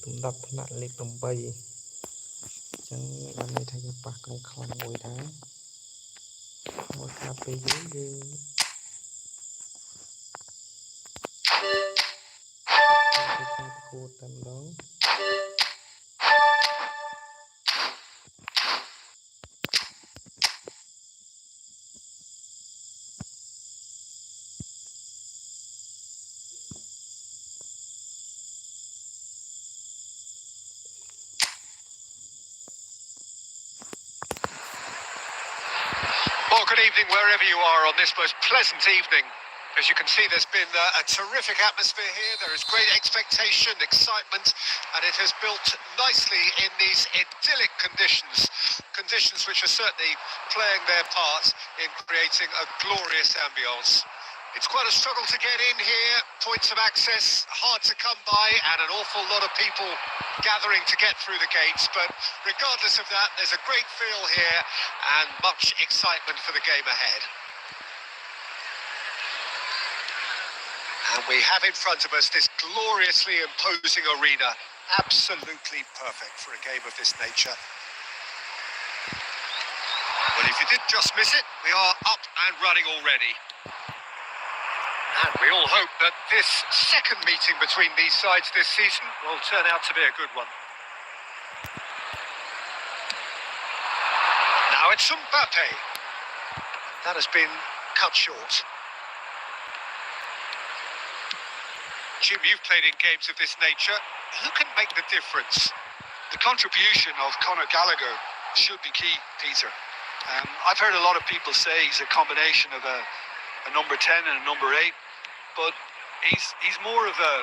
សម្រាប់ថ្នាក់លេខ 8 អញ្ចឹងបានន័យថាយើងប៉ះកង់ខ្លាំងមួយដែរមកការពេលយើងគោតតែម្ដង Well, good evening wherever you are on this most pleasant evening. As you can see, there's been a terrific atmosphere here. There is great expectation, excitement, and it has built nicely in these idyllic conditions. Conditions which are certainly playing their part in creating a glorious ambience. It's quite a struggle to get in here, points of access hard to come by, and an awful lot of people gathering to get through the gates. But regardless of that, there's a great feel here and much excitement for the game ahead. And we have in front of us this gloriously imposing arena, absolutely perfect for a game of this nature. Well, if you did just miss it, we are up and running already. And we all hope that this second meeting between these sides this season will turn out to be a good one. Now it's Mbappe. That has been cut short. Jim, you've played in games of this nature. Who can make the difference? The contribution of Conor Gallagher should be key, Peter. I've heard a lot of people say he's a combination of a number 10 and a number 8, but he's more of a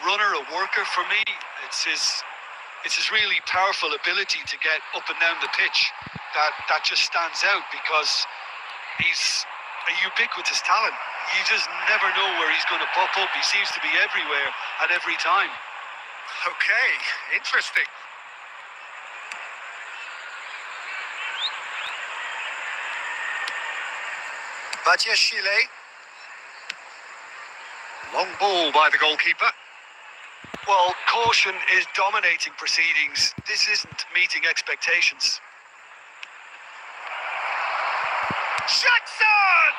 runner, a worker for me. It's his really powerful ability to get up and down the pitch that just stands out, because he's a ubiquitous talent. You just never know where he's going to pop up. He seems to be everywhere at every time. Okay, interesting. Matchday. Long ball by the goalkeeper. Well, caution is dominating proceedings. This isn't meeting expectations. Jackson!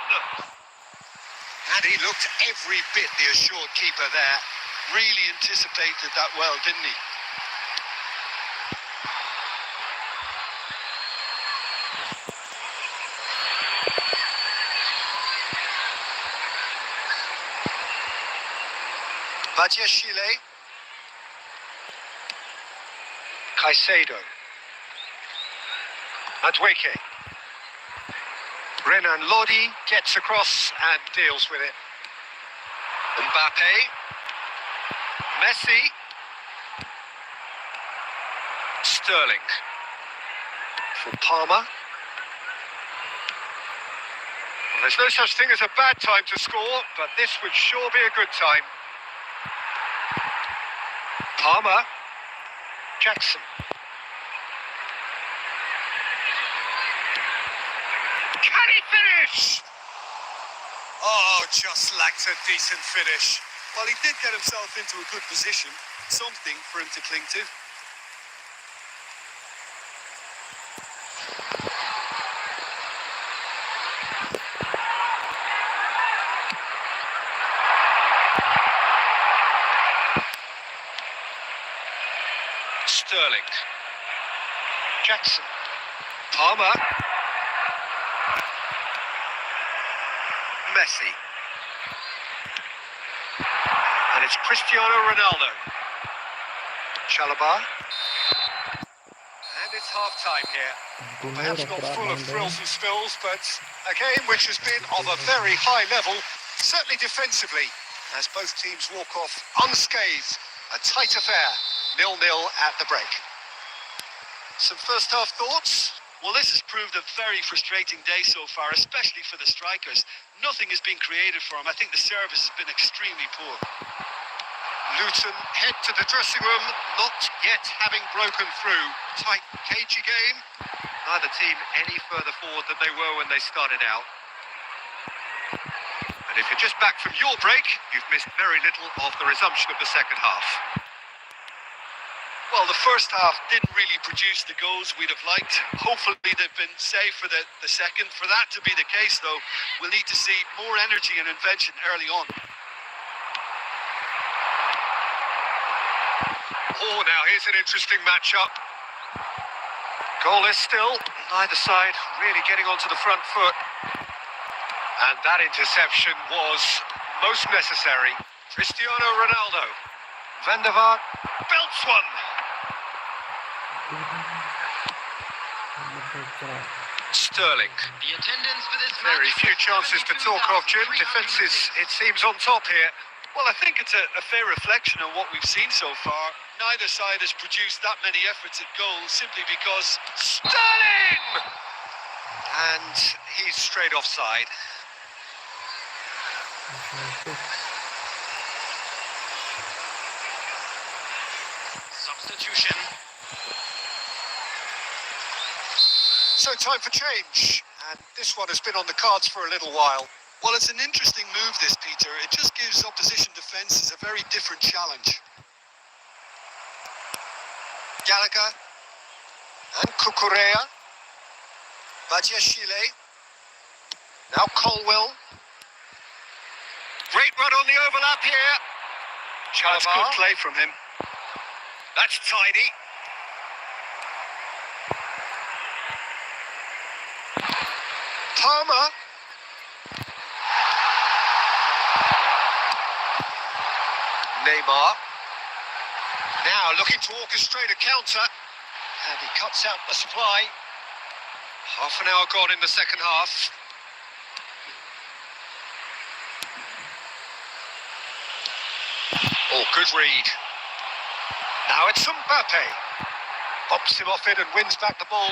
And he looked every bit the assured keeper there. Really anticipated that well, didn't he? Matchday. Caicedo. Matweke. Renan Lodi gets across and deals with it. Mbappe. Messi. Sterling. For Palmer. Well, there's no such thing as a bad time to score, but this would sure be a good time. Palmer. Jackson. Can he finish? Oh, just lacked a decent finish. Well, he did get himself into a good position. Something for him to cling to. Sterling. Jackson. Palmer. Messi. And it's Cristiano Ronaldo. Chalobah. And it's half-time here. Perhaps not full of frills and spills, but a game which has been of a very high level, certainly defensively, as both teams walk off unscathed. A tight affair, 0-0 at the break. Some first-half thoughts? Well, this has proved a very frustrating day so far, especially for the strikers. Nothing has been created for them. I think the service has been extremely poor. Luton head to the dressing room, not yet having broken through. Tight, cagey game. Neither team any further forward than they were when they started out. And if you're just back from your break, you've missed very little of the resumption of the second half. Well, the first half didn't really produce the goals we'd have liked. Hopefully they've been saved for the second. For that to be the case, though, we'll need to see more energy and invention early on. Oh, now here's an interesting matchup. Goalless still, neither side really getting onto the front foot. And that interception was most necessary. Cristiano Ronaldo. Van der Vaart belts one. Sterling. The attendance for this Very match, few chances to talk of, Jim. Defence is, it seems, on top here. Well, I think it's a fair reflection of what we've seen so far. Neither side has produced that many efforts at goal simply because Sterling! And he's straight offside. substitution. So time for change, and this one has been on the cards for a little while. Well, it's an interesting move, this, Peter. It just gives opposition defences a very different challenge. Gallagher and Cucurella. Badiashile. Now Colwill. Great run on the overlap here. That's good play from him. That's tidy. Palmer. Neymar. Now looking to orchestrate a counter. And he cuts out the supply. Half an hour gone in the second half. Oh, good read. Now it's Mbappe. Pops him off it and wins back the ball.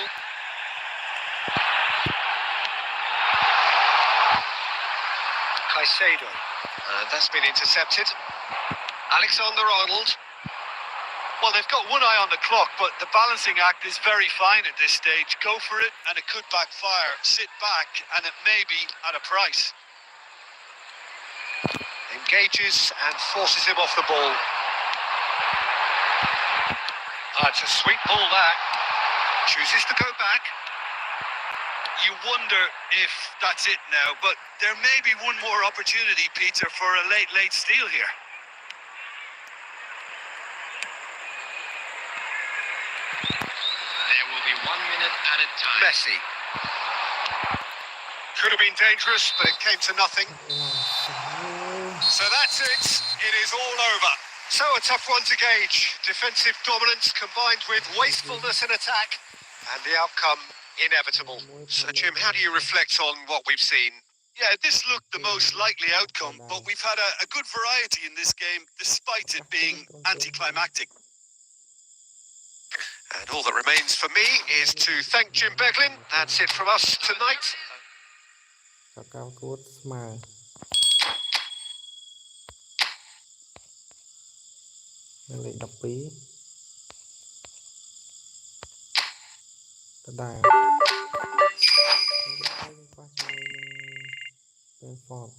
Caicedo. That's been intercepted. Alexander-Arnold. Well, they've got one eye on the clock, but the balancing act is very fine at this stage. Go for it, and it could backfire. Sit back, and it may be at a price. Engages and forces him off the ball. It's a sweet ball, that. Chooses to go back. You wonder if that's it now, but there may be one more opportunity, Peter, for a late steal here. There will be 1 minute added time. Messi. Could have been dangerous, but it came to nothing. So that's it. It is all over. So a tough one to gauge. Defensive dominance combined with wastefulness in attack, and the outcome inevitable. So Jim, how do you reflect on what we've seen? Yeah, this looked the most likely outcome, but we've had a good variety in this game, despite it being anticlimactic. And all that remains for me is to thank Jim Beglin. That's it from us tonight. กับการกูดสมายนั่นเลยดับปีตะได้เป็นฟอร์ม